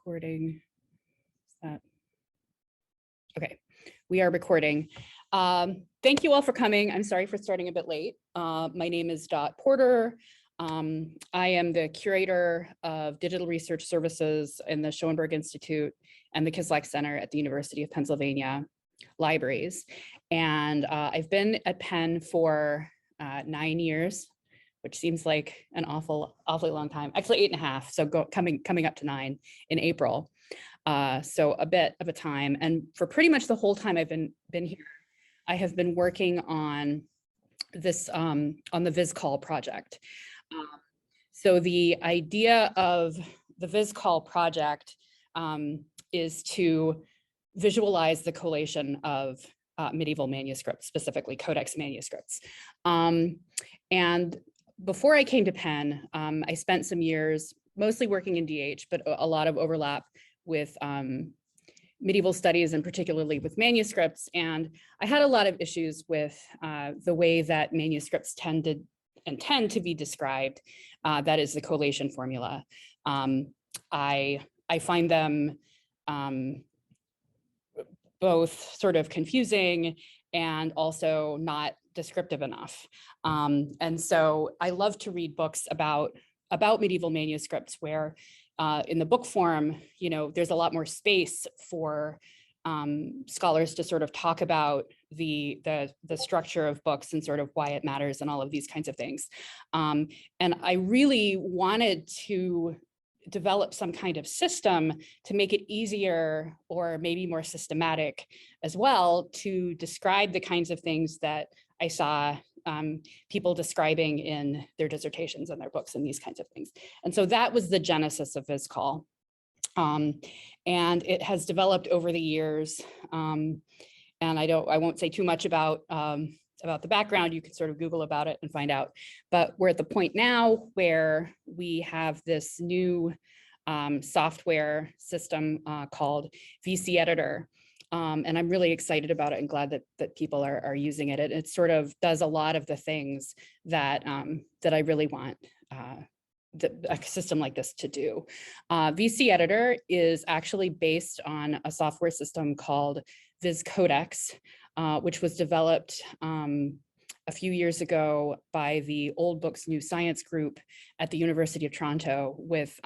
recording. Is that okay? We are recording. Thank you all for coming. I'm sorry for starting a bit late. My name is Dot Porter. I am the curator of digital research services in the Schoenberg Institute and the Kislak Center at the University of Pennsylvania Libraries. And I've been at Penn for 9 years, which seems like an awfully long time. Actually 8.5, so coming up to 9 in April. So a bit of a time. And for pretty much the whole time I've been here, I have been working on this on the VisCall project. So the idea of the VisCall project is to visualize the collation of medieval manuscripts, specifically codex manuscripts. And before I came to Penn, I spent some years mostly working in DH, but a lot of overlap with medieval studies and particularly with manuscripts. And I had a lot of issues with the way that manuscripts tend to be described. That is the collation formula. I find them both sort of confusing and also not descriptive enough. And so I love to read books about medieval manuscripts where in the book form, there's a lot more space for scholars to sort of talk about the structure of books and sort of why it matters and all of these kinds of things. And I really wanted to develop some kind of system to make it easier or maybe more systematic as well to describe the kinds of things that I saw people describing in their dissertations and their books and these kinds of things. And so that was the genesis of VisCall. And it has developed over the years. And I won't say too much about the background. You can sort of Google about it and find out. But we're at the point now where we have this new software system called VCEditor. And I'm really excited about it and glad that people are using it. It sort of does a lot of the things that I really want a system like this to do. VCEditor is actually based on a software system called Codex, which was developed a few years ago by the Old Books New Science group at the University of Toronto with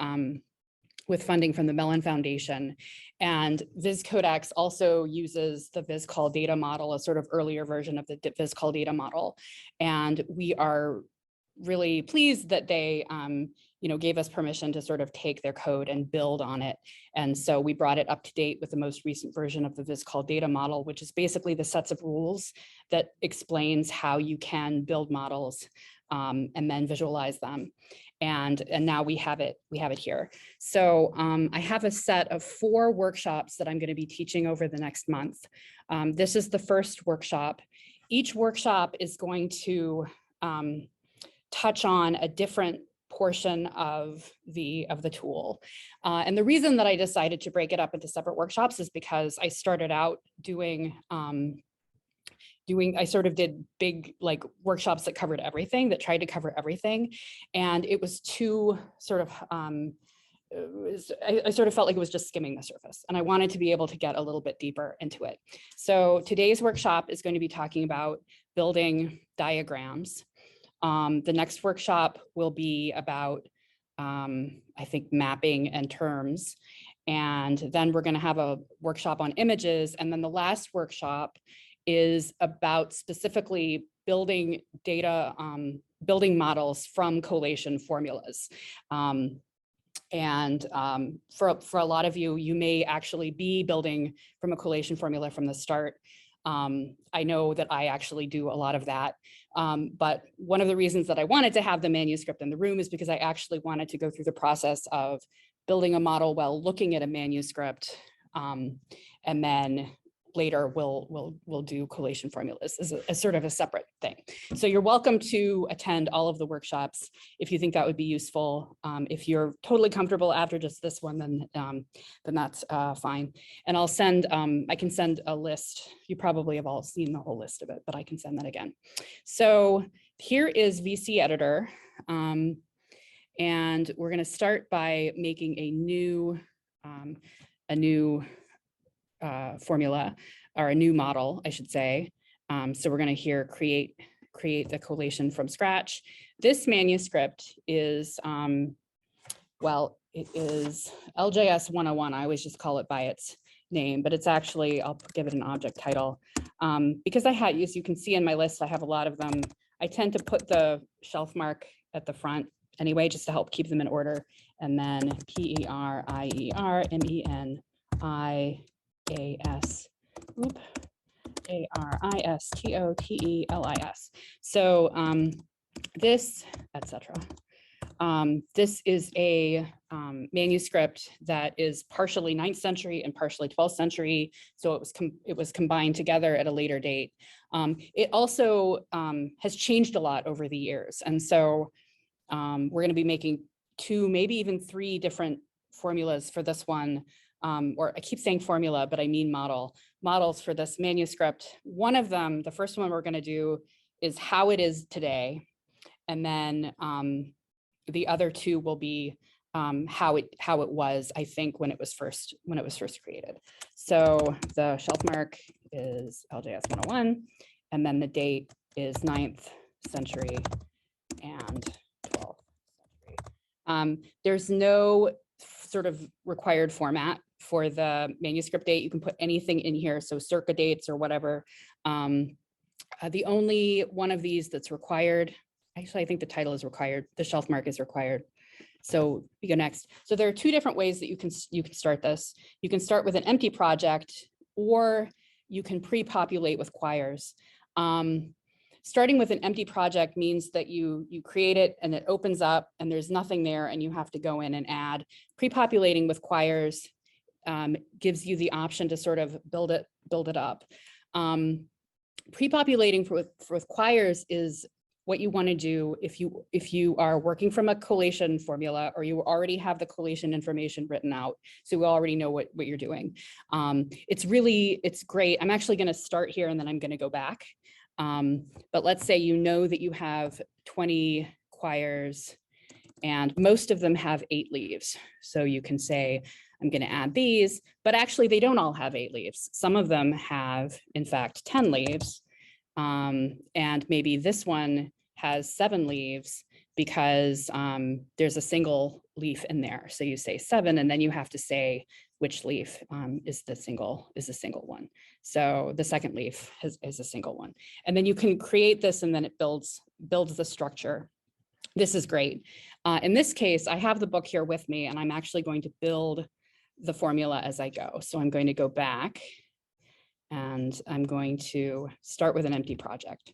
funding from the Mellon Foundation. And Codex also uses the VisCall data model, a sort of earlier version of the VisCall data model. And we are really pleased that they gave us permission to sort of take their code and build on it. And so we brought it up to date with the most recent version of the VisCall data model, which is basically the sets of rules that explains how you can build models and then visualize them. And now we have it here. So I have a set of 4 workshops that I'm going to be teaching over the next month. This is the first workshop. Each workshop is going to touch on a different portion of the tool. And the reason that I decided to break it up into separate workshops is because I started out I sort of did big workshops that covered everything, that tried to cover everything. And it was too sort of, I sort of felt like it was just skimming the surface. And I wanted to be able to get a little bit deeper into it. So today's workshop is going to be talking about building diagrams. The next workshop will be about, I think, mapping and terms. And then we're going to have a workshop on images. And then the last workshop is about specifically building building models from collation formulas. And for a lot of you, you may actually be building from a collation formula from the start. I know that I actually do a lot of that. But one of the reasons that I wanted to have the manuscript in the room is because I actually wanted to go through the process of building a model while looking at a manuscript, and then later we'll do collation formulas as a sort of a separate thing. So you're welcome to attend all of the workshops if you think that would be useful. If you're totally comfortable after just this one, then that's fine. And I'll send, I can send a list. You probably have all seen the whole list of it, but I can send that again. So here is VCEditor. And we're going to start by making a new a new formula, or a new model, I should say. So we're going to here create the collation from scratch. This manuscript is, well, it is LJS 101. I always just call it by its name, but it's actually, I'll give it an object title. Because I had, as you can see in my list, I have a lot of them. I tend to put the shelf mark at the front anyway, just to help keep them in order. And then PERIERMENIAS, ARISTOTELIS. So this, etc. This is a manuscript that is partially 9th century and partially 12th century. So it was combined together at a later date. It also has changed a lot over the years. And so we're going to be making 2, maybe even 3 different formulas for this one. Or I keep saying formula, but I mean models for this manuscript. One of them, the first one we're going to do is how it is today. And then the other 2 will be how it was, I think, when it was first created. So the shelf mark is LJS 101, and then the date is 9th century and 12th century. There's no sort of required format for the manuscript date. You can put anything in here, so circa dates or whatever. The only one of these that's required, actually, I think the title is required, the shelf mark is required. So we go next. So there are 2 different ways that you can start this. You can start with an empty project, or you can pre-populate with quires. Starting with an empty project means that you create it and it opens up and there's nothing there and you have to go in and add. Pre-populating with quires gives you the option to sort of build it up. Pre-populating with quires is what you want to do if you are working from a collation formula, or you already have the collation information written out, so we already know what you're doing. It's great. I'm actually going to start here and then I'm going to go back. But let's say you know that you have 20 quires and most of them have 8 leaves. So you can say, I'm going to add these, but actually they don't all have 8 leaves. Some of them have, in fact, 10 leaves. And maybe this one has 7 leaves because there's a single leaf in there. So you say 7, and then you have to say which leaf is the single one. So the second leaf is a single one. And then you can create this, and then it builds the structure. This is great. In this case, I have the book here with me, and I'm actually going to build the formula as I go. So I'm going to go back and I'm going to start with an empty project.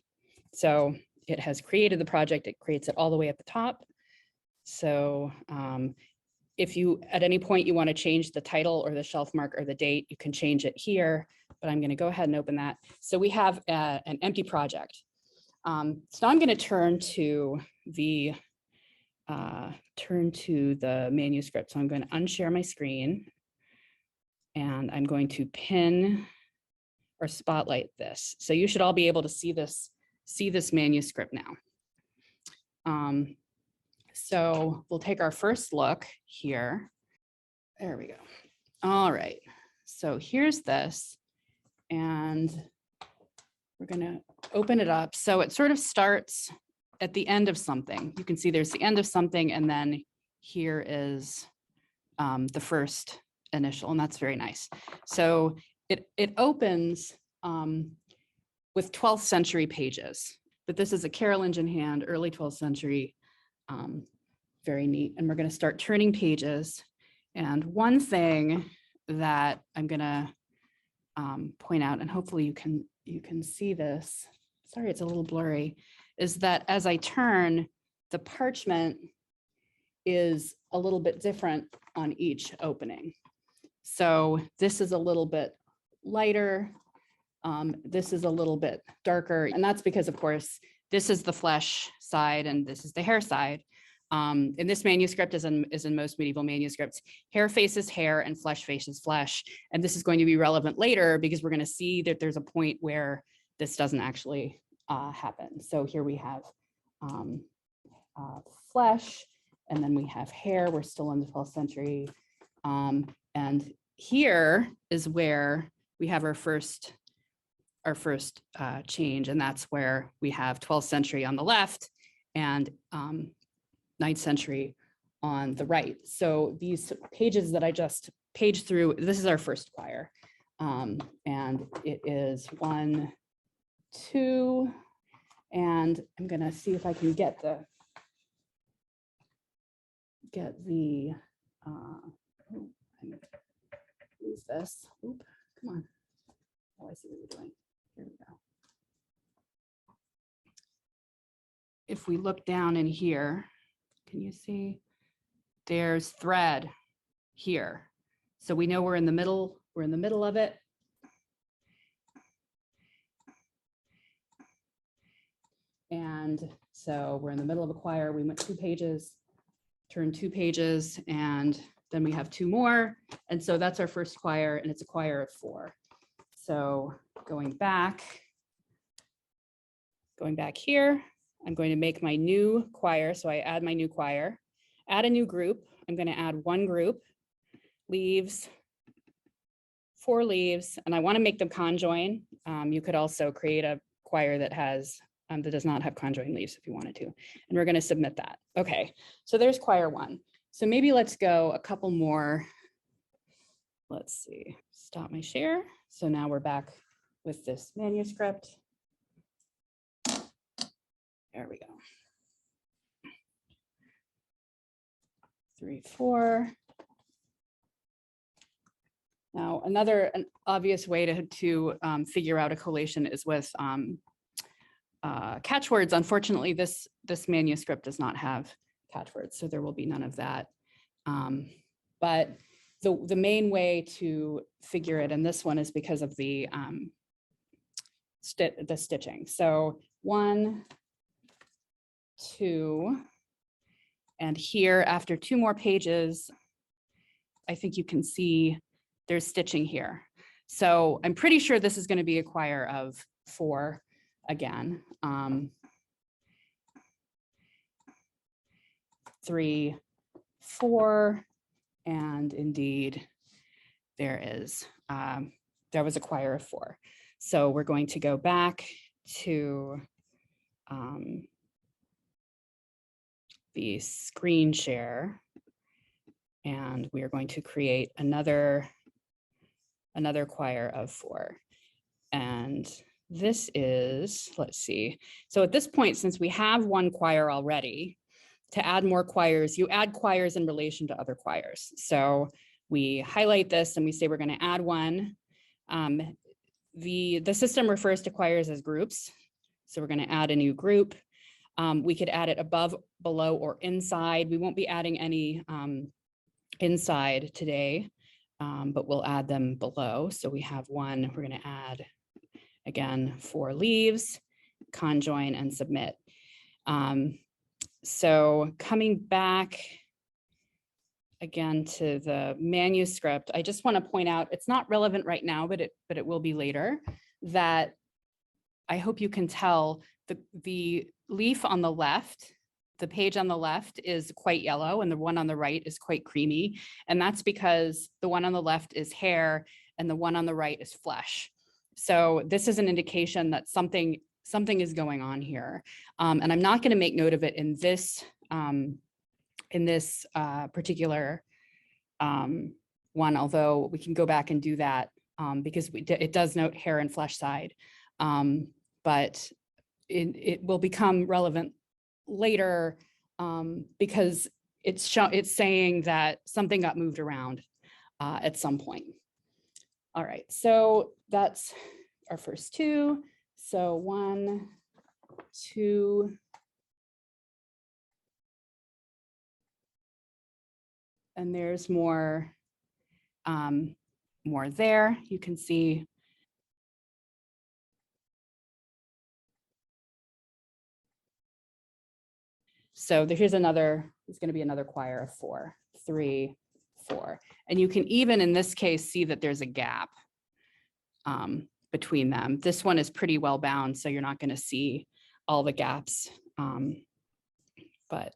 So it has created the project. It creates it all the way at the top. So if you, at any point you want to change the title or the shelf mark or the date, you can change it here, but I'm going to go ahead and open that. So we have an empty project. So now I'm going to turn to the manuscript. So I'm going to unshare my screen and I'm going to pin or spotlight this. So you should all be able to see this manuscript now. So we'll take our first look here. There we go. All right. So here's this, and we're going to open it up. So it sort of starts at the end of something. You can see there's the end of something, and then here is the first initial, and that's very nice. So it opens with 12th century pages, but this is a Carolingian hand, early 12th century. Very neat. And we're going to start turning pages. And one thing that I'm going to point out, and hopefully you can see this, sorry, it's a little blurry, is that as I turn, the parchment is a little bit different on each opening. So this is a little bit lighter. This is a little bit darker. And that's because, of course, this is the flesh side and this is the hair side. In this manuscript, as in most medieval manuscripts, hair faces hair and flesh faces flesh. And this is going to be relevant later because we're going to see that there's a point where this doesn't actually happen. So here we have flesh, and then we have hair. We're still in the 12th century. And here is where we have our first change, and that's where we have 12th century on the left and 9th century on the right. So these pages that I just paged through, this is our first quire. And it is 1, 2, and I'm gonna see if I can get the lose this. Oop, come on. Oh, I see what you're doing. Here we go. If we look down in here, can you see? There's thread here. So we know we're in the middle of it. And so we're in the middle of a quire. We went 2 pages, turned 2 pages, and then we have 2 more. And so that's our first quire, and it's a quire of 4. So going back here, I'm going to make my new quire. So I add my new quire, add a new group. I'm going to add 1 group, leaves, 4 leaves, and I want to make them conjoin. You could also create a quire that has that does not have conjoined leaves if you wanted to, and we're going to submit that. Okay, so there's quire 1. So maybe let's go a couple more. Let's see, stop my share. So now we're back with this manuscript. There we go. 3, 4. Now, an obvious way to figure out a collation is with catchwords. Unfortunately, this manuscript does not have catchwords, so there will be none of that. But the main way to figure it in this one is because of the stitching. So 1, 2, and here after 2 more pages, I think you can see there's stitching here. So I'm pretty sure this is going to be a quire of 4 again. 3, 4, and indeed there was a quire of 4. So we're going to go back to the screen share, and we are going to create another quire of 4. And this is, let's see. So at this point, since we have 1 quire already, to add more quires, you add quires in relation to other quires. So we highlight this and we say we're going to add 1. The system refers to quires as groups. So we're going to add a new group. We could add it above, below, or inside. We won't be adding any inside today, but we'll add them below. So we have 1, we're going to add, again, 4 leaves, conjoin, and submit. So coming back again to the manuscript, I just want to point out, it's not relevant right now, but it will be later, that I hope you can tell the leaf on the left, the page on the left is quite yellow and the one on the right is quite creamy. And that's because the one on the left is hair and the one on the right is flesh. So this is an indication that something is going on here. And I'm not going to make note of it in this particular one, although we can go back and do that because it does note hair and flesh side. But it will become relevant later because it's saying that something got moved around at some point. All right, so that's our first 2. So 1, 2, and there's more there. You can see. So here's another, it's going to be another quire of 4, 3, 4. And you can even in this case see that there's a gap between them. This one is pretty well bound, so you're not going to see all the gaps, but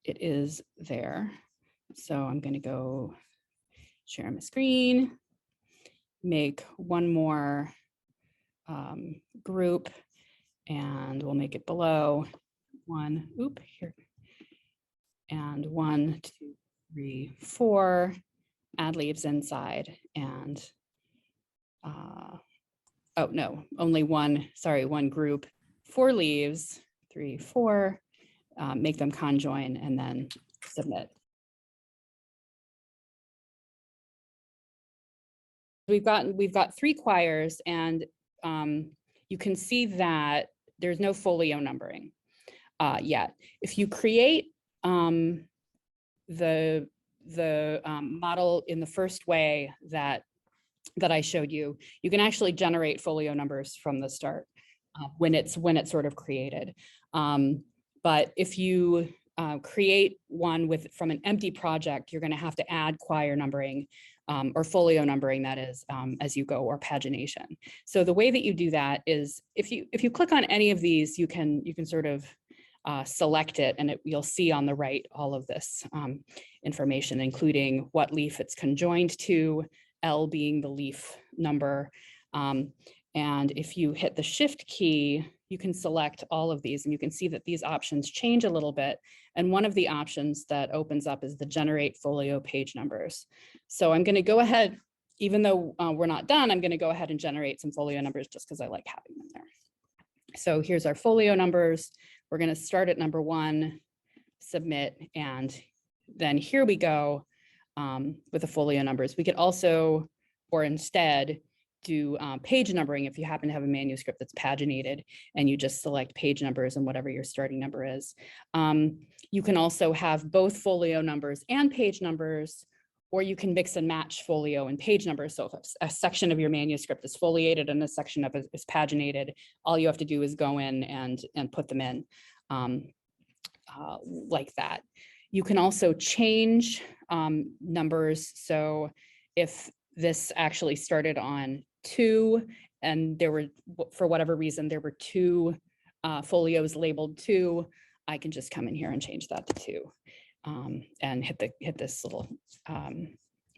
it is there. So I'm going to go share my screen, make one more group, and we'll make it below one, here, and 1, 2, 3, 4, add leaves inside, and oh no, only one group, 4 leaves, 3, 4, make them conjoin, and then submit. We've got 3 quires, and you can see that there's no folio numbering yet. If you create the model in the first way that I showed you, you can actually generate folio numbers from the start when it's sort of created. But if you create one from an empty project, you're going to have to add quire numbering or folio numbering, that is, as you go, or pagination. So the way that you do that is if you click on any of these, you can sort of select it, and you'll see on the right all of this information, including what leaf it's conjoined to, L being the leaf number. And if you hit the Shift key, you can select all of these, and you can see that these options change a little bit. And one of the options that opens up is the generate folio page numbers. So I'm going to go ahead, even though we're not done, I'm going to go ahead and generate some folio numbers just because I like having them there. So here's our folio numbers. We're going to start at number 1, submit, and then here we go with the folio numbers. We could also, or instead, do page numbering if you happen to have a manuscript that's paginated and you just select page numbers and whatever your starting number is. You can also have both folio numbers and page numbers, or you can mix and match folio and page numbers. So if a section of your manuscript is foliated and a section of it is paginated, all you have to do is go in and put them in like that. You can also change numbers. So if this actually started on 2 and there were, for whatever reason, there were 2 folios labeled 2, I can just come in here and change that to 2 and hit this little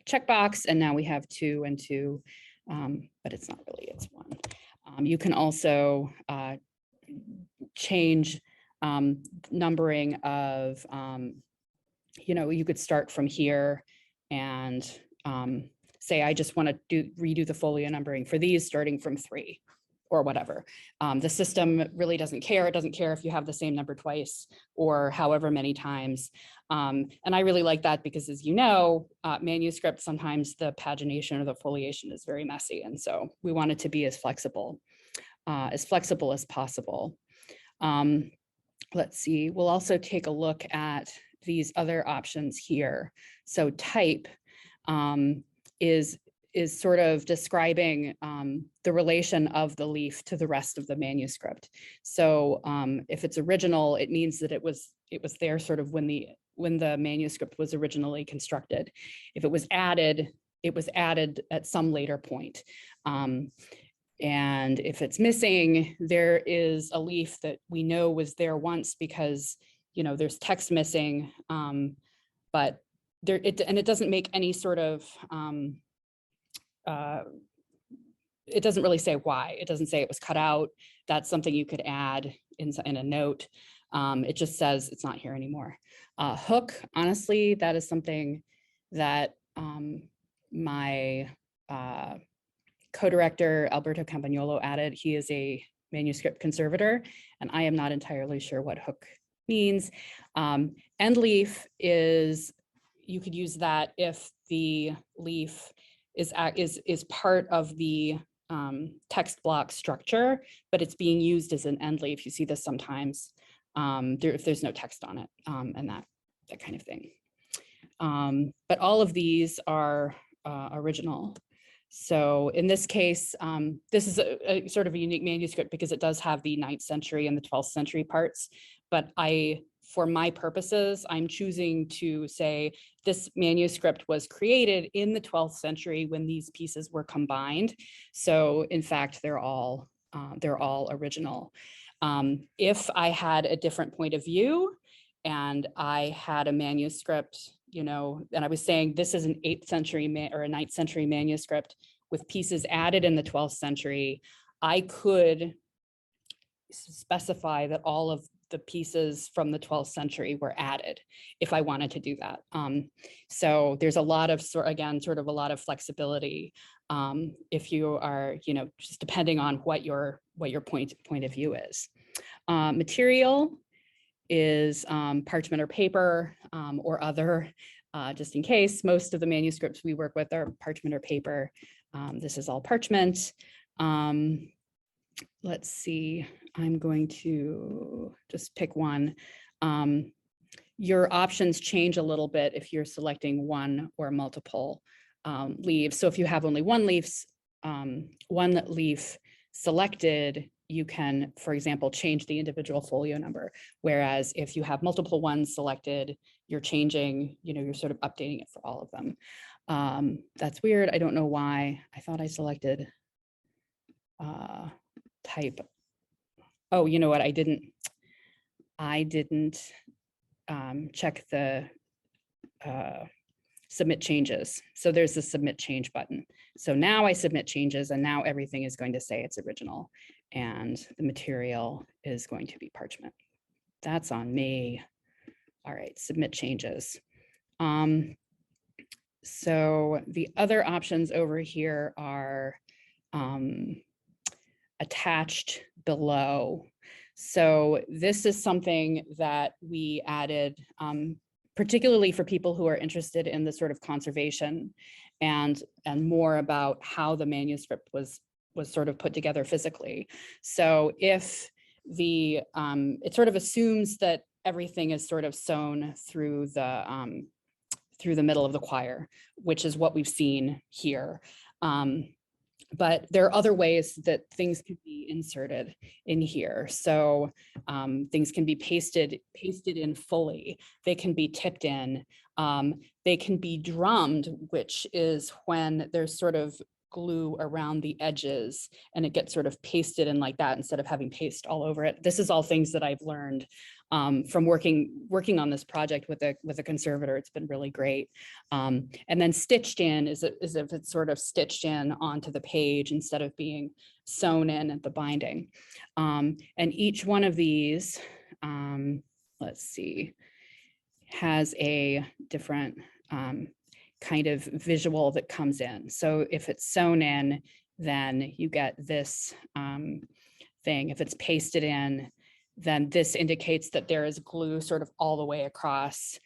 checkbox, and now we have 2 and 2, but it's not really, it's 1. You can also change numbering of, you could start from here and say, I just want to redo the folio numbering for these starting from 3 or whatever. The system really doesn't care. It doesn't care if you have the same number twice or however many times. And I really like that because, as you know, manuscripts, sometimes the pagination or the foliation is very messy. And so we want it to be as flexible as possible. Let's see, we'll also take a look at these other options here. So type is sort of describing the relation of the leaf to the rest of the manuscript. So if it's original, it means that it was there sort of when the manuscript was originally constructed. If it was added, it was added at some later point. And if it's missing, there is a leaf that we know was there once because, there's text missing, but it doesn't make any sort of, it doesn't really say why. It doesn't say it was cut out. That's something you could add in a note. It just says it's not here anymore. Hook, honestly, that is something that my co-director Alberto Campagnolo added. He is a manuscript conservator, and I am not entirely sure what hook means. End leaf is, you could use that if the leaf is part of the text block structure, but it's being used as an end leaf. You see this sometimes if there's no text on it, and that kind of thing. But all of these are original. So in this case, this is a sort of a unique manuscript because it does have the 9th century and the 12th century parts. But for my purposes, I'm choosing to say this manuscript was created in the 12th century when these pieces were combined. So in fact, they're all original. If I had a different point of view and I had a manuscript you know, and I was saying this is an 8th century or a 9th century manuscript with pieces added in the 12th century, I could specify that all of the pieces from the 12th century were added if I wanted to do that. So there's a lot of sort of a lot of flexibility if you are, you know, just depending on what your point of view is. Material is parchment or paper or other, just in case. Most of the manuscripts we work with are parchment or paper. This is all parchment. Let's see, I'm going to just pick one. Your options change a little bit if you're selecting one or multiple leaves. So if you have only one leaf selected, you can, for example, change the individual folio number. Whereas if you have multiple ones selected, you're changing, you know, you're sort of updating it for all of them. That's weird. I don't know why. I thought I selected type. Oh, you know what? I didn't check the submit changes. So there's the submit change button. So now I submit changes and now everything is going to say it's original and the material is going to be parchment. That's on me. All right, submit changes. So the other options over here are attached below. So this is something that we added particularly for people who are interested in the sort of conservation and more about how the manuscript was sort of put together physically. So if the it sort of assumes that everything is sort of sewn through the middle of the quire, which is what we've seen here. But there are other ways that things can be inserted in here. So things can be pasted in fully. They can be tipped in. They can be drummed, which is when there's sort of glue around the edges and it gets sort of pasted in like that instead of having paste all over it. This is all things that I've learned from working on this project with a conservator. It's been really great. And then stitched in is if it's sort of stitched in onto the page instead of being sewn in at the binding. And each one of these, let's see, has a different kind of visual that comes in. So if it's sewn in, then you get this thing. If it's pasted in, then this indicates that there is glue sort of all the way across.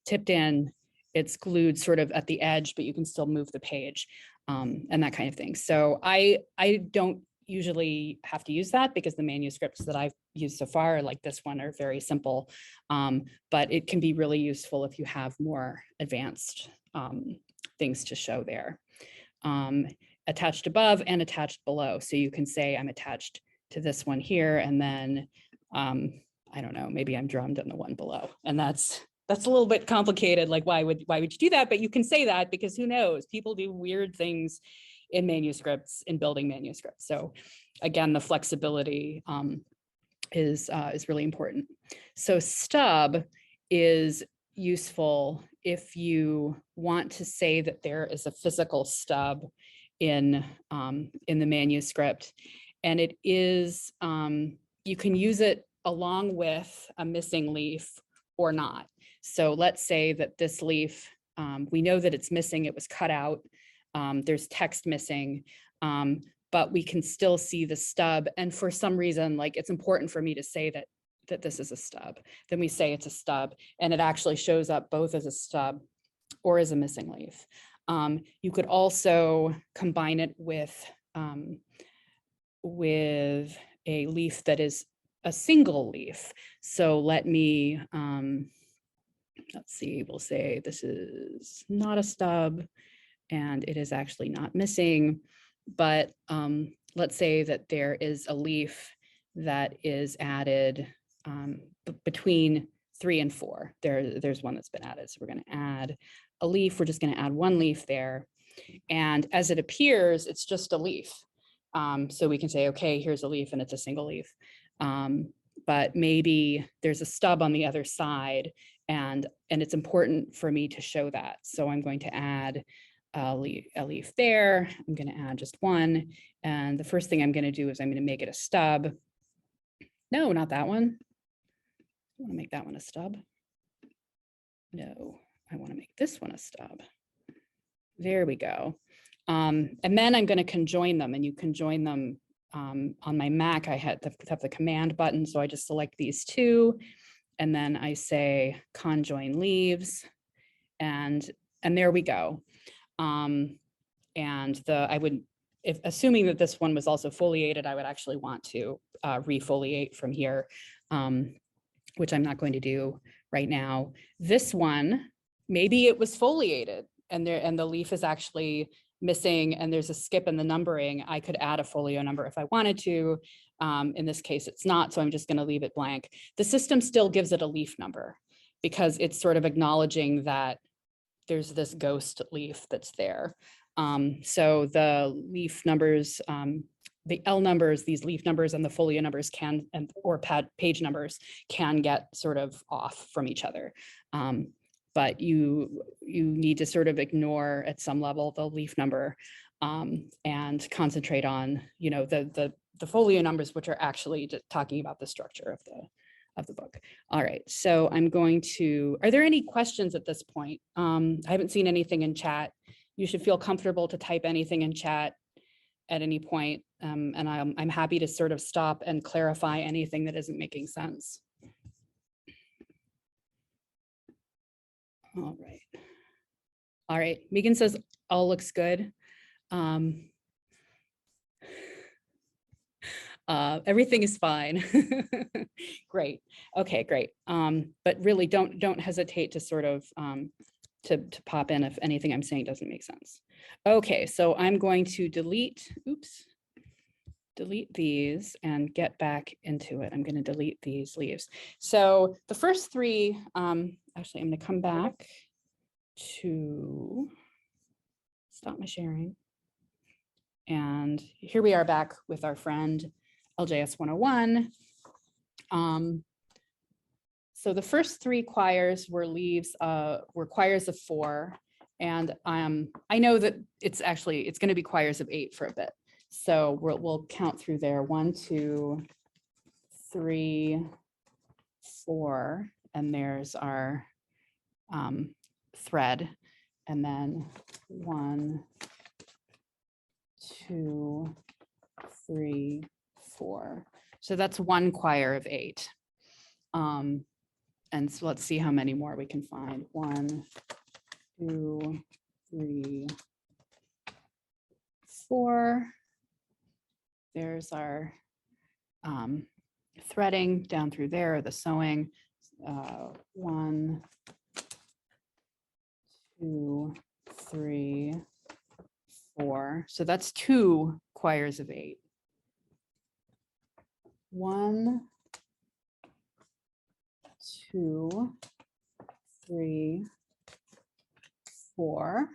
Tipped in, it's glued sort of at the edge, but you can still move the page and that kind of thing. So I don't usually have to use that because the manuscripts that I've used so far, like this one, are very simple, but it can be really useful if you have more advanced things to show there. Attached above and attached below. So you can say I'm attached to this one here, and then I don't know, maybe I'm drummed on the one below, and that's a little bit complicated. Like why would you do that? But you can say that because who knows? People do weird things in manuscripts, in building manuscripts. So again, the flexibility is really important. So stub is useful if you want to say that there is a physical stub in the manuscript, and it is you can use it along with a missing leaf or not. So let's say that this leaf, we know that it's missing, it was cut out, there's text missing, but we can still see the stub. And for some reason, like it's important for me to say that this is a stub. Then we say it's a stub, and it actually shows up both as a stub or as a missing leaf. You could also combine it with a leaf that is a single leaf. So let me, let's see, we'll say this is not a stub and it is actually not missing, but let's say that there is a leaf that is added between 3 and 4. There's one that's been added. So we're going to add a leaf. We're just going to add one leaf there. And as it appears, it's just a leaf. So we can say, okay, here's a leaf and it's a single leaf. But maybe there's a stub on the other side And it's important for me to show that. So I'm going to add a leaf there. I'm going to add just one. And the first thing I'm going to do is I'm going to make it a stub. No, not that one. I want to make that one a stub. No, I want to make this one a stub. There we go. And then I'm going to conjoin them, and you can join them on my Mac. I have the command button, so I just select these two, and then I say conjoin leaves, and there we go. And I would, assuming that this one was also foliated, I would actually want to refoliate from here, which I'm not going to do right now. This one, maybe it was foliated and the leaf is actually missing and there's a skip in the numbering. I could add a folio number if I wanted to. In this case, it's not, so I'm just going to leave it blank. The system still gives it a leaf number because it's sort of acknowledging that there's this ghost leaf that's there. So the leaf numbers, the L numbers, these leaf numbers and the folio numbers can, or page numbers can get sort of off from each other. But you need to sort of ignore at some level the leaf number and concentrate on, you know, the folio numbers, which are actually talking about the structure of the book. All right, so I'm going to, are there any questions at this point? I haven't seen anything in chat. You should feel comfortable to type anything in chat at any point, and I'm happy to sort of stop and clarify anything that isn't making sense. All right. All right, Megan says all looks good. Everything is fine. Great. Okay, great. But really don't hesitate to sort of to pop in if anything I'm saying doesn't make sense. Okay, so I'm going to delete these and get back into it. I'm going to delete these leaves. So the first three, actually, I'm going to come back to stop my sharing. And here we are back with our friend LJS 101. So the first three quires were were quires of 4. And I know that it's going to be quires of 8 for a bit. So we'll count through there. 1, 2, 3, 4, and there's our thread. And then 1, 2, 3, 4. So that's 1 quire of 8. And so let's see how many more we can find. 1, 2, 3, 4. There's our threading down through there, the sewing. 1, 2, 3, 4. So that's 2 quires of 8. 1, 2, 3, 4.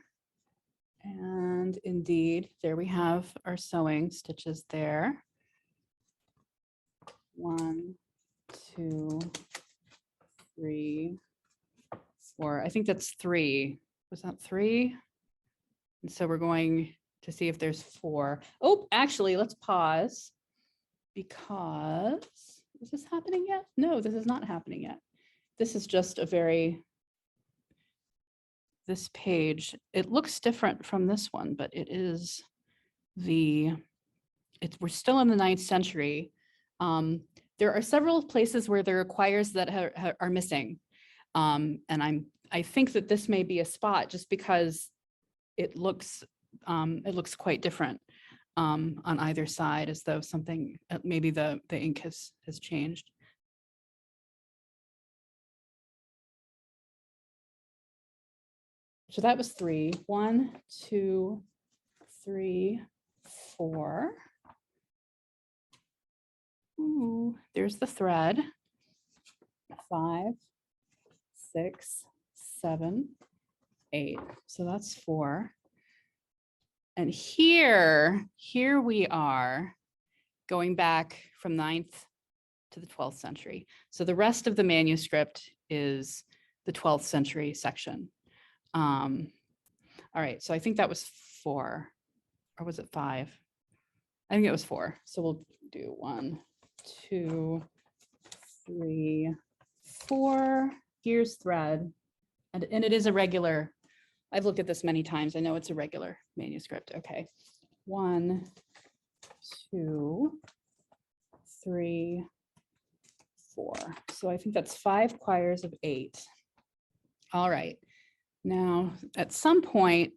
And indeed, there we have our sewing stitches there. 1, 2, 3, 4. I think that's 3. Was that 3? And so we're going to see if there's 4. Oh, actually, let's pause because is this happening yet? No, this is not happening yet. This is just this page, it looks different from this one, but it is we're still in the 9th century. There are several places where there are quires that are missing. And I think that this may be a spot just because it looks quite different on either side, as though something, maybe the ink has changed. So that was 3. 1, 2, 3, 4. Ooh, there's the thread. 5, 6, 7, 8. So that's 4. And here we are going back from 9th to the 12th century. So the rest of the manuscript is the 12th century section. All right, so I think that was 4, or was it 5? I think it was 4. So we'll do 1, 2, 3, 4. Here's thread, and it is a regular. I've looked at this many times. I know it's a regular manuscript. Okay, 1, 2, 3, 4. So I think that's 5 quires of 8. All right. Now, at some point,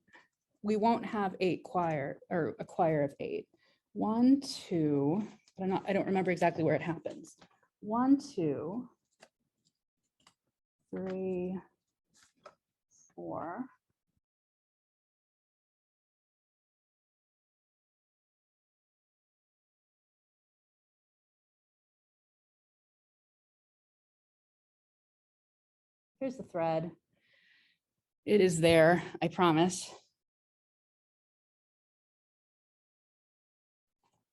we won't have 8 quire, or a quire of 8. 1, 2. I don't remember exactly where it happens. 1, 2, 3, 4. Here's the thread. It is there, I promise.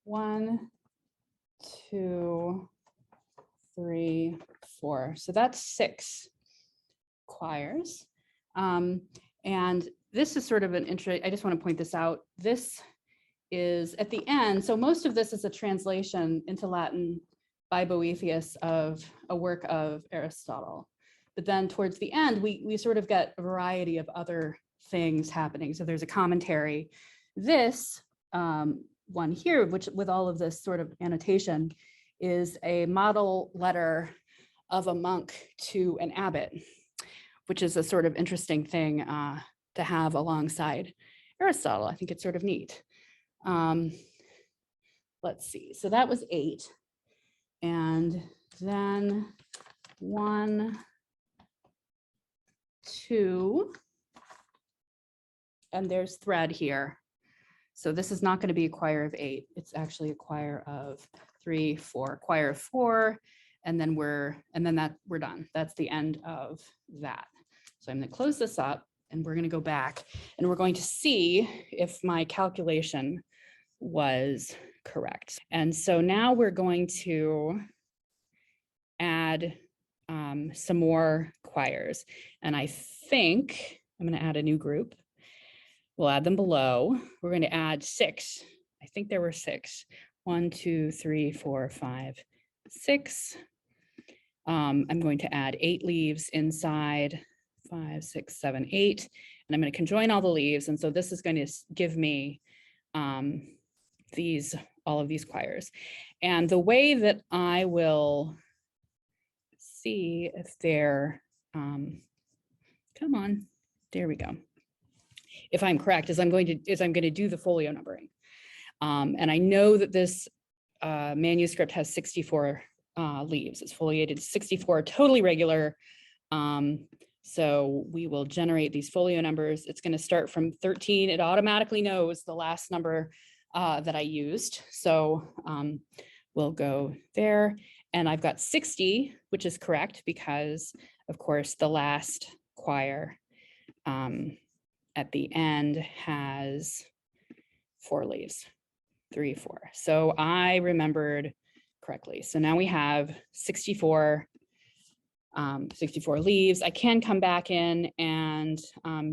1, 2, 3, 4. So that's 6 quires. And this is sort of an intro. I just want to point this out. This is at the end. So most of this is a translation into Latin by Boethius of a work of Aristotle. But then towards the end, we sort of get a variety of other things happening. So there's a commentary. This one here, which with all of this sort of annotation, is a model letter of a monk to an abbot, which is a sort of interesting thing to have alongside Aristotle. I think it's sort of neat. Let's see. So that was 8. And then 1, 2, and there's thread here. So this is not going to be a quire of 8. It's actually a quire of 3, 4, quire of 4, and then we're done. That's the end of that. So I'm going to close this up, and we're going to go back, and we're going to see if my calculation was correct. And so now we're going to add some more quires. And I think I'm going to add a new group. We'll add them below. We're going to add 6. I think there were 6. 1, 2, 3, 4, 5, 6. I'm going to add 8 leaves inside 5, 6, 7, 8. And I'm going to conjoin all the leaves. And so this is going to give me all of these quires. And the way that I will see if they're, come on, there we go. If I'm correct, is I'm going to do the folio numbering. And I know that this manuscript has 64 leaves. It's foliated 64, totally regular. So we will generate these folio numbers. It's going to start from 13. It automatically knows the last number that I used. So we'll go there. And I've got 60, which is correct because, of course, the last quire at the end has 4 leaves, 3, 4. So I remembered correctly. So now we have 64 leaves. I can come back in and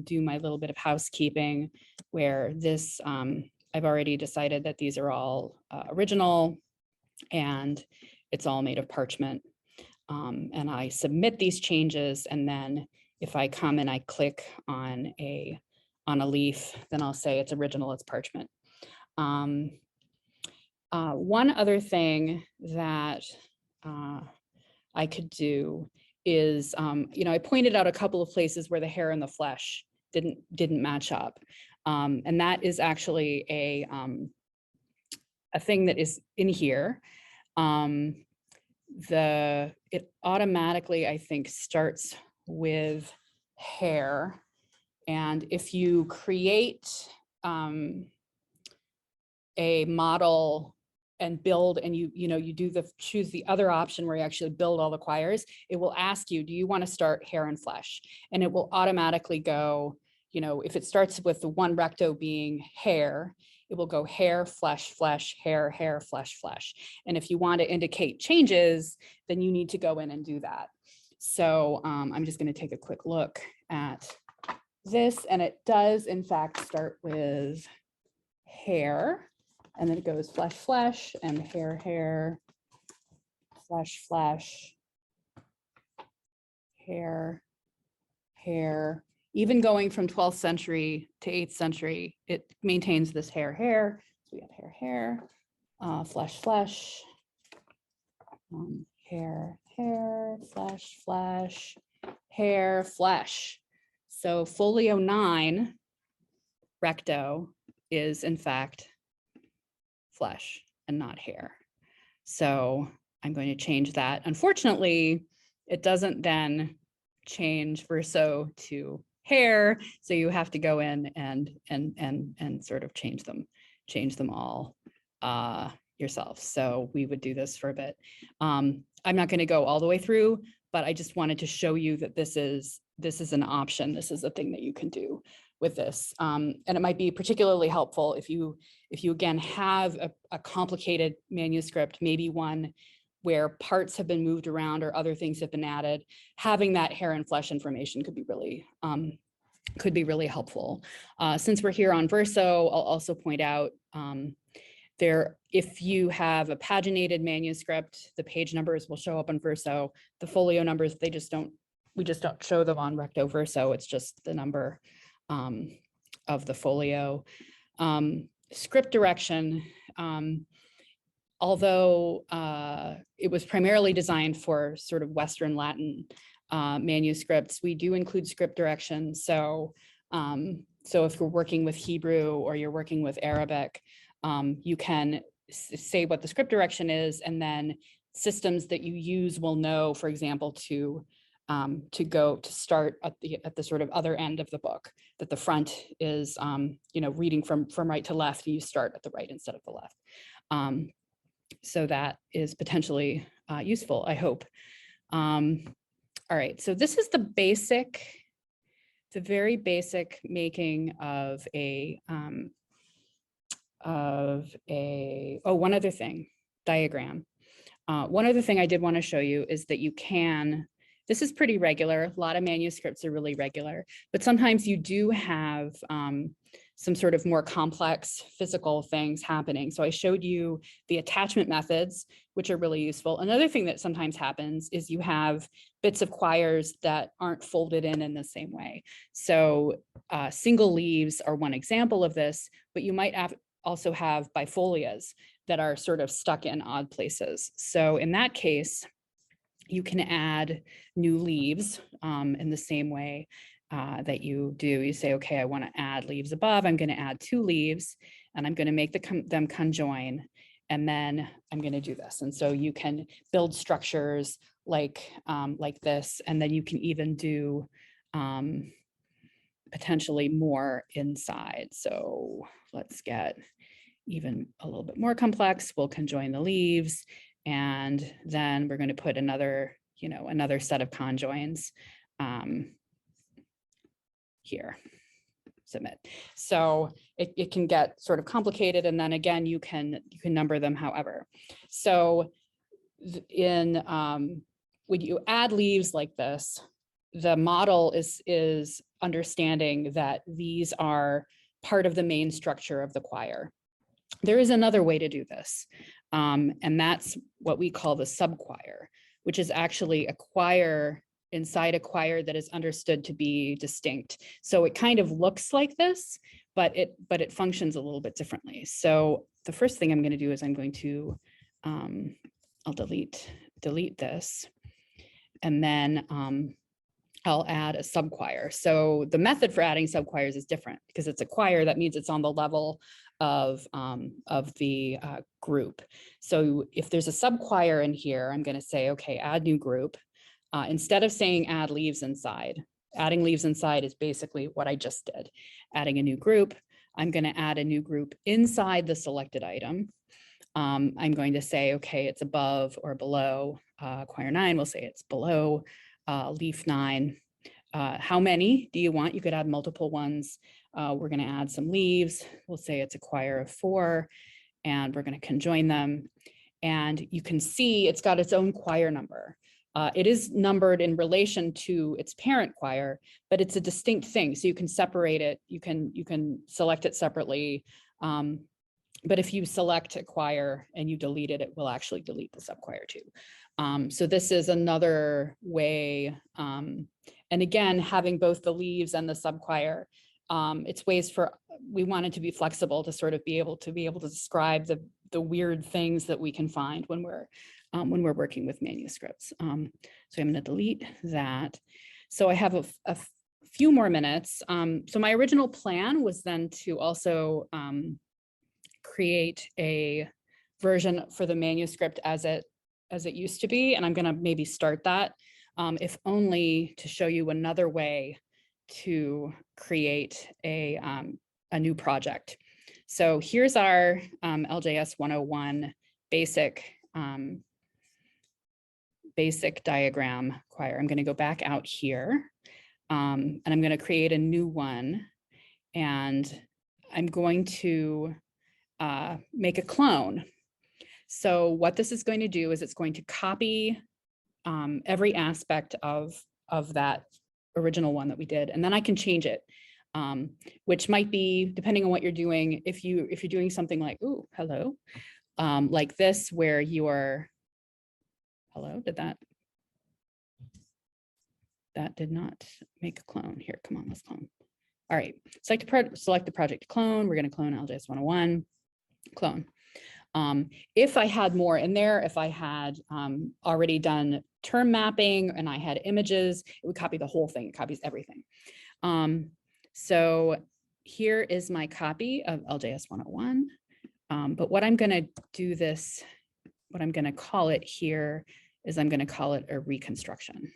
do my little bit of housekeeping where this, I've already decided that these are all original and it's all made of parchment. And I submit these changes, and then if I come and I click on a leaf, then I'll say it's original, it's parchment. One other thing that I could do is, I pointed out a couple of places where the hair and the flesh didn't match up. And that is actually a thing that is in here. It automatically, I think, starts with hair. And if you create a model and build, and you choose the other option where you actually build all the quires, it will ask you, do you want to start hair and flesh? And it will automatically go, if it starts with the one recto being hair, it will go hair, flesh, flesh, hair, hair, flesh, flesh. And if you want to indicate changes, then you need to go in and do that. So I'm just going to take a quick look at this, and it does in fact start with hair, and then it goes flesh, flesh, and hair, hair, flesh, flesh, hair, hair. Even going from 12th century to 8th century, it maintains this hair, hair. So we have hair, hair, flesh, flesh, hair, hair, flesh, flesh, hair, flesh. So folio 9, recto, is in fact flesh and not hair. So I'm going to change that. Unfortunately, it doesn't then change verso to hair. So you have to go in and sort of change them all yourself. So we would do this for a bit. I'm not going to go all the way through, but I just wanted to show you that this is an option. This is a thing that you can do with this. And it might be particularly helpful if you again have a complicated manuscript, maybe one where parts have been moved around or other things have been added. Having that hair and flesh information could be really helpful. Since we're here on verso, I'll also point out if you have a paginated manuscript, the page numbers will show up on verso. The folio numbers, we just don't show them on recto verso. It's just the number of the folio. Script direction, although it was primarily designed for sort of Western Latin manuscripts, we do include script direction. So if you're working with Hebrew or you're working with Arabic, you can say what the script direction is, and then systems that you use will know, for example, to start at the sort of other end of the book, that the front is reading from right to left, and you start at the right instead of the left. So that is potentially useful, I hope. All right, so this is the very basic making of one other thing, diagram. One other thing I did want to show you is that you can, this is pretty regular. A lot of manuscripts are really regular, but sometimes you do have some sort of more complex physical things happening. So I showed you the attachment methods, which are really useful. Another thing that sometimes happens is you have bits of quires that aren't folded in the same way. So single leaves are one example of this, but you might also have bifolias that are sort of stuck in odd places. So in that case, you can add new leaves in the same way that you do. You say, okay, I want to add leaves above. I'm going to add 2 leaves, and I'm going to make them conjoin, and then I'm going to do this. And so you can build structures like this, and then you can even do potentially more inside. So let's get even a little bit more complex. We'll conjoin the leaves, and then we're going to put another set of conjoins here, submit. So it can get sort of complicated, and then again, you can number them however. So when you add leaves like this, the model is understanding that these are part of the main structure of the quire. There is another way to do this, and that's what we call the subquire, which is actually a quire inside a quire that is understood to be distinct. So it kind of looks like this, but it functions a little bit differently. So the first thing I'm going to do is I'm going to I'll delete this, and then I'll add a subquire. So the method for adding subquires is different because it's a quire. That means it's on the level of the group. So if there's a subquire in here, I'm going to say, okay, add new group. Instead of saying add leaves inside, adding leaves inside is basically what I just did. Adding a new group, I'm going to add a new group inside the selected item. I'm going to say, okay, it's above or below quire 9. We'll say it's below leaf 9. How many do you want? You could add multiple ones. We're going to add some leaves. We'll say it's a quire of 4, and we're going to conjoin them. And you can see it's got its own quire number. It is numbered in relation to its parent quire, but it's a distinct thing. So you can separate it. You can select it separately. But if you select a quire and you delete it, it will actually delete the subquire too. So this is another way. And again, having both the leaves and the subquire, it's ways for, we wanted to be flexible to sort of be able to describe the weird things that we can find when we're working with manuscripts. So I'm going to delete that. So I have a few more minutes. So my original plan was then to also create a version for the manuscript as it used to be, and I'm going to maybe start that, if only to show you another way to create a new project. So here's our LJS 101 basic diagram quire. I'm going to go back out here, and I'm going to create a new one, and I'm going to make a clone. So what this is going to do is it's going to copy every aspect of that original one that we did, and then I can change it, which might be, depending on what you're doing, if you're doing something like, ooh, hello, like this, where you are, hello, that did not make a clone. Here, come on, let's clone. All right, select the project to clone. We're going to clone LJS 101, clone. If I had more in there, if I had already done term mapping and I had images, it would copy the whole thing. It copies everything. So here is my copy of LJS 101. But what I'm going to do this, what I'm going to call it here is I'm going to call it a reconstruction.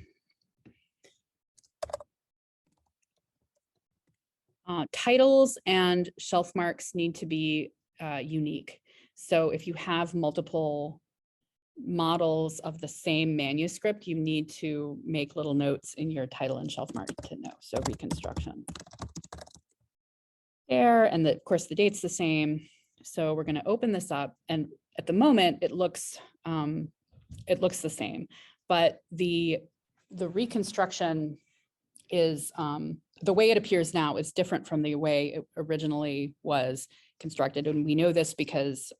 Titles and shelf marks need to be unique. So if you have multiple models of the same manuscript, you need to make little notes in your title and shelf mark to know. So reconstruction there, and of course the date's the same. So we're going to open this up, and at the moment it looks the same, but the reconstruction is the way it appears now is different from the way it originally was constructed. And we know this because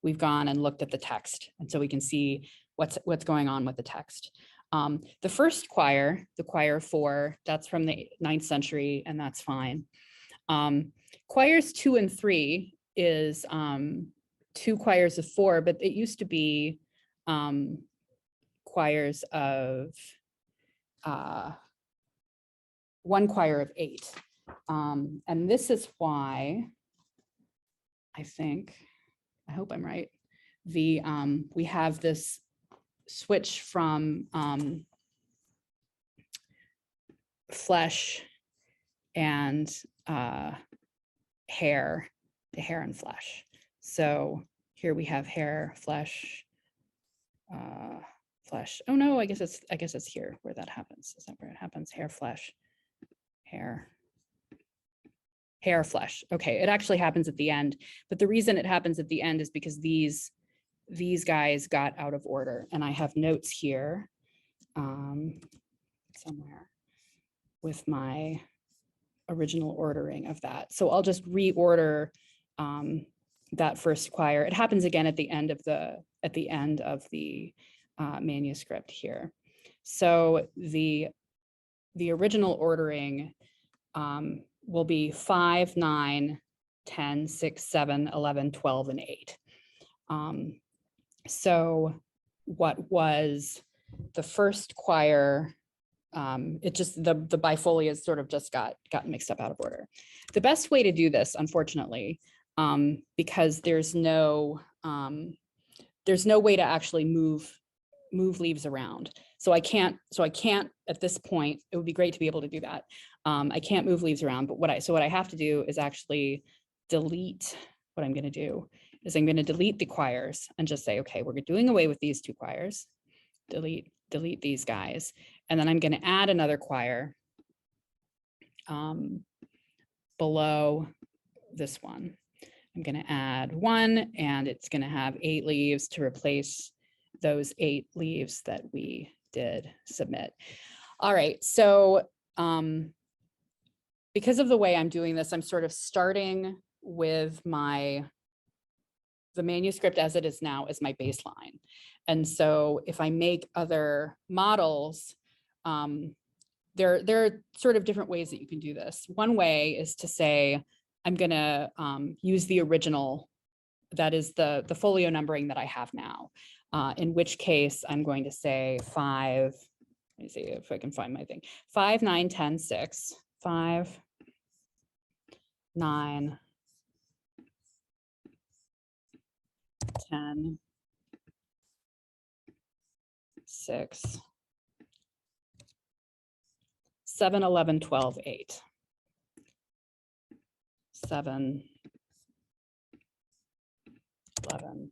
we've gone and looked at the text, and so we can see what's going on with the text. The first quire, the quire 4, that's from the 9th century, and that's fine. Quires 2 and 3 is 2 quires of 4, but it used to be quires of 1 quire of 8. And this is why I hope I'm right, we have this switch from flesh and hair to hair and flesh. So here we have hair, flesh, flesh. Oh no, I guess it's here where that happens. Is that where it happens? Hair, flesh, hair, flesh. Okay, it actually happens at the end, but the reason it happens at the end is because these guys got out of order, and I have notes here somewhere with my original ordering of that. So I'll just reorder that first quire. It happens again at the end of the manuscript here. So the original ordering will be 5, 9, 10, 6, 7, 11, 12, and 8. So what was the first quire, it just, the bifolias sort of just got mixed up out of order. The best way to do this, unfortunately, because there's no way to actually move leaves around. So I can't at this point, it would be great to be able to do that. I can't move leaves around, but what I have to do is actually delete. What I'm going to do is I'm going to delete the quires and just say, okay, we're doing away with these 2 quires. Delete these guys. And then I'm going to add another quire below this one. I'm going to add 1, and it's going to have 8 leaves to replace those 8 leaves that we did submit. All right, so because of the way I'm doing this, I'm sort of starting with the manuscript as it is now as my baseline. And so if I make other models, there are sort of different ways that you can do this. One way is to say, I'm gonna use the original, that is the folio numbering that I have now, in which case I'm going to say 5, let me see if I can find my thing, 5, 9, 10, 6, 5, 9, 10, 6, 7, 11, 12, 8. 7, 11,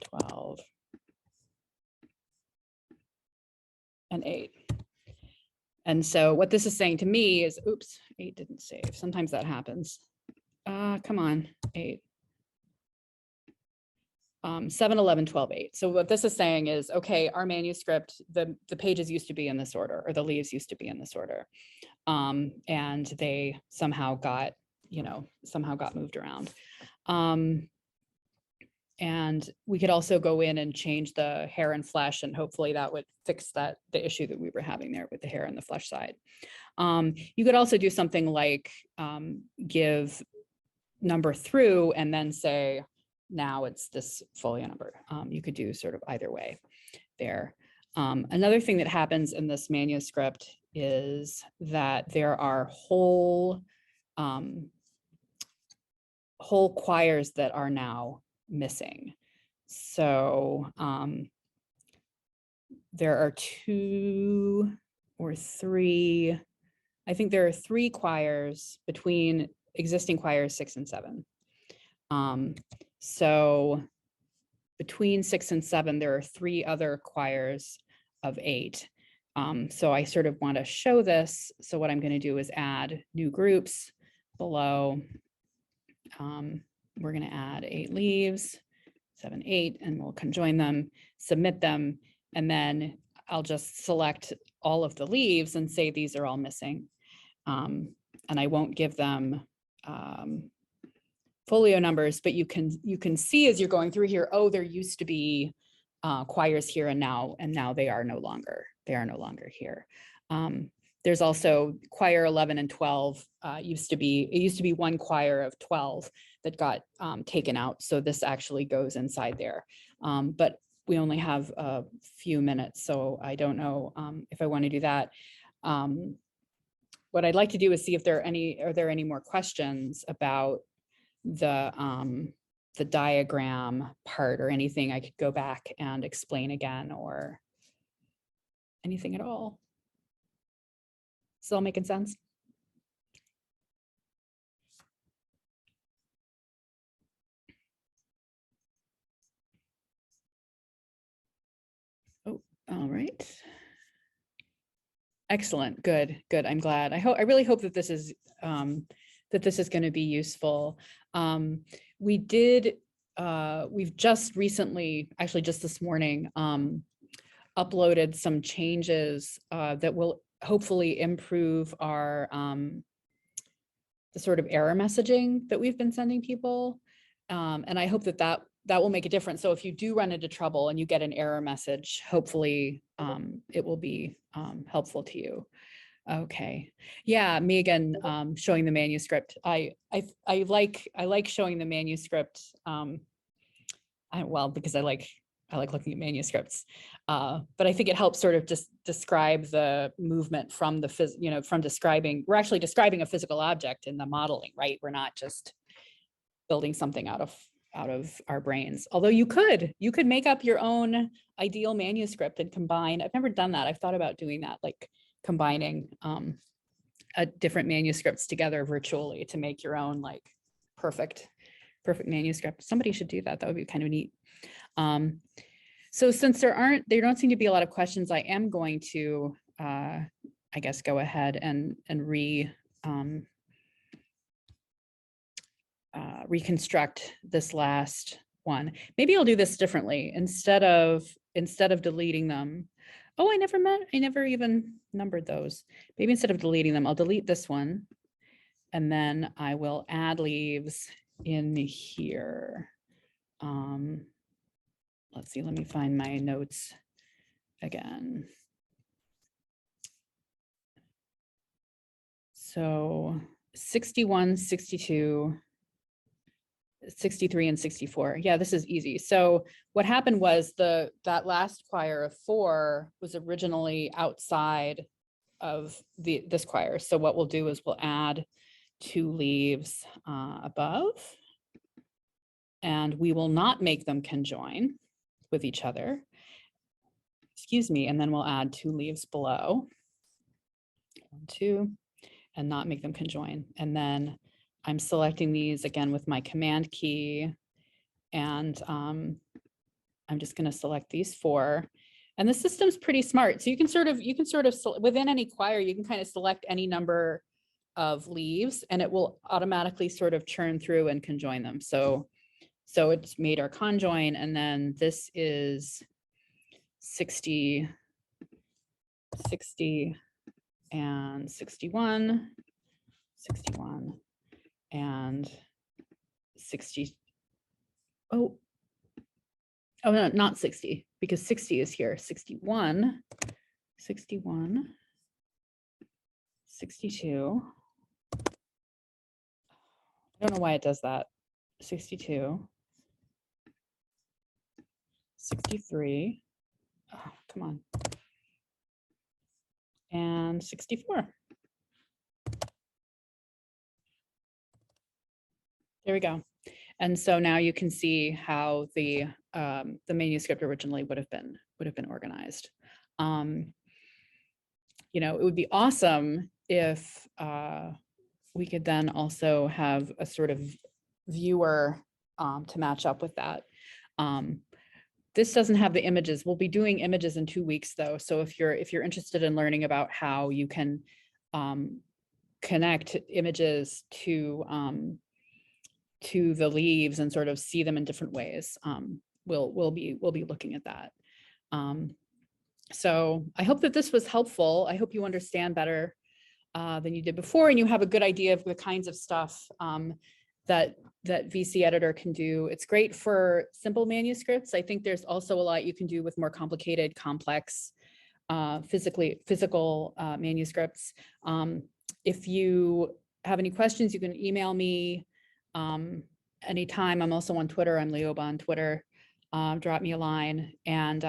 12, and 8. And so what this is saying to me is, oops, 8 didn't save. Sometimes that happens. Come on, 8. 7, 11, 12, 8. So what this is saying is, okay, our manuscript, the pages used to be in this order, or the leaves used to be in this order. And they somehow got, somehow got moved around. And we could also go in and change the hair and flesh, and hopefully that would fix the issue that we were having there with the hair and the flesh side. You could also do something like give number through and then say, now it's this folio number. You could do sort of either way there. Another thing that happens in this manuscript is that there are whole quires that are now missing. So there are 2 or 3, I think there are 3 quires between existing quires 6 and 7. So between 6 and 7, there are 3 other quires of 8. So I sort of want to show this. So what I'm going to do is add new groups below. We're going to add 8 leaves, 7, 8, and we'll conjoin them, submit them, and then I'll just select all of the leaves and say these are all missing. And I won't give them folio numbers, but you can see as you're going through here, oh, there used to be quires here, and now they are no longer here. There's also quire 11 and 12 it used to be one quire of 12 that got taken out. So this actually goes inside there. But we only have a few minutes, so I don't know if I want to do that. What I'd like to do is see if are there any more questions about the diagram part, or anything I could go back and explain again, or anything at all. Is it all making sense? Oh, all right. Excellent. Good. I'm glad. I really hope that this is going to be useful. We've just recently, actually just this morning, uploaded some changes that will hopefully improve our the sort of error messaging that we've been sending people. And I hope that will make a difference. So if you do run into trouble and you get an error message, hopefully it will be helpful to you. Okay. Yeah, Megan, showing the manuscript. I like showing the manuscript. Because I like looking at manuscripts. But I think it helps sort of just describe the movement from from describing. We're actually describing a physical object in the modeling, right? We're not just building something out of our brains. Although you could make up your own ideal manuscript and combine. I've never done that. I've thought about doing that, like combining different manuscripts together virtually to make your own like perfect manuscript. Somebody should do that. That would be kind of neat. So since there don't seem to be a lot of questions, I am going to, I guess, go ahead and reconstruct this last one. Maybe I'll do this differently. Instead of instead of deleting them, oh, I never even numbered those. Maybe instead of deleting them, I'll delete this one. And then I will add leaves in here. Let's see, let me find my notes again. So 61, 62, 63, and 64. Yeah, this is easy. So what happened was that last quire of 4 was originally outside of this quire. So what we'll do is we'll add 2 leaves above, and we will not make them conjoin with each other. Excuse me, and then we'll add 2 leaves below. 1, 2, and not make them conjoin. And then I'm selecting these again with my command key, and I'm just going to select these 4. And the system's pretty smart. So you can sort of within any quire, you can kind of select any number of leaves, and it will automatically sort of churn through and conjoin them. So it's made our conjoin, and then this is 60, 60, and 61, 61, and 60. Oh no, not 60, because 60 is here. 61, 61, 62. I don't know why it does that. 62, 63. Oh, come on. And 64. There we go. And so now you can see how the manuscript originally would have been organized. You know, it would be awesome if we could then also have a sort of viewer to match up with that. This doesn't have the images. We'll be doing images in 2 weeks though. So if you're interested in learning about how you can connect images to the leaves and sort of see them in different ways, we'll be looking at that. So I hope that this was helpful. I hope you understand better than you did before, and you have a good idea of the kinds of stuff that VC Editor can do. It's great for simple manuscripts. I think there's also a lot you can do with more complicated, complex, physical manuscripts. If you have any questions, you can email me anytime. I'm also on Twitter. I'm Leoba on Twitter. Drop me a line, and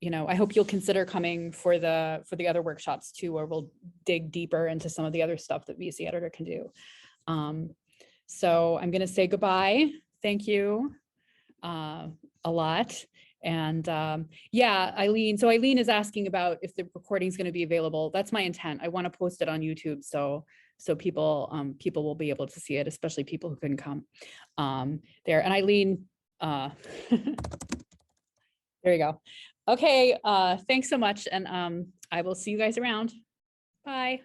you know, I hope you'll consider coming for the other workshops too, where we'll dig deeper into some of the other stuff that VC Editor can do. So I'm going to say goodbye. Thank you a lot. And yeah, Eileen. So Eileen is asking about if the recording is going to be available. That's my intent. I want to post it on YouTube so people will be able to see it, especially people who couldn't come there. And Eileen, there you go. Okay, thanks so much, and I will see you guys around. Bye.